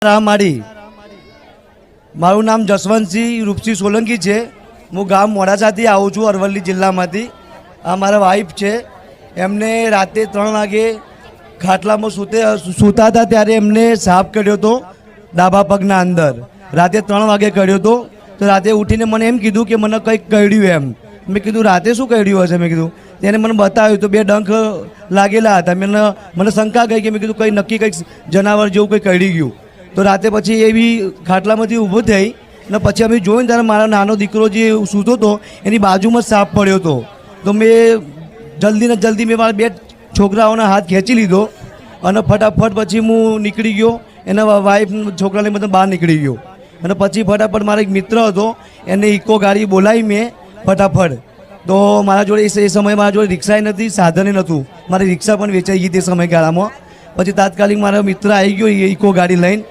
રામાડી મારું નામ જસવંતસિંહ રૂપસિંહ સોલંકી છે। હું ગામ મોડાસાથી આવું છું, અરવલ્લી જિલ્લામાંથી। આ મારા વાઈફ છે, એમને રાતે 3 વાગે ખાટલામાં સૂતા હતા ત્યારે એમને સાપ કર્યો હતો ડાબા પગના અંદર। રાતે 3 વાગે કર્યો હતો। તો રાતે ઉઠીને મને એમ કીધું કે મને કંઈક કર્યું એમ। મેં કીધું રાતે શું કર્યું હશે? મેં કીધું તેને મને બતાવ્યું તો 2 ડંખ લાગેલા હતા। મને શંકા ગઈ કે મેં કીધું કંઈ નક્કી કંઈક જનાવર જેવું કંઈ કરી ગયું। તો રાતે પછી એવી ખાટલામાંથી ઊભો થઈ ને પછી અમે જોઈને ત્યારે મારો નાનો દીકરો જે સૂતો હતો એની બાજુમાં સાપ પડ્યો હતો। તો મેં જલ્દી ને જલ્દી મેં મારા 2 છોકરાઓના હાથ ખેંચી લીધો અને ફટાફટ પછી હું નીકળી ગયો, એના વાઈફ છોકરાને બધા બહાર નીકળી ગયો। અને પછી ફટાફટ મારો એક મિત્ર હતો, એને ઇકો ગાડી બોલાવી મેં ફટાફટ। તો મારા જોડે એ સમયે મારા જોડે રિક્ષા નથી, સાધને નહોતું, મારી રિક્ષા પણ વેચાઈ ગઈ તે સમયગાળામાં। પછી તાત્કાલિક મારો મિત્ર આવી ગયો ઇકો ગાડી લઈને,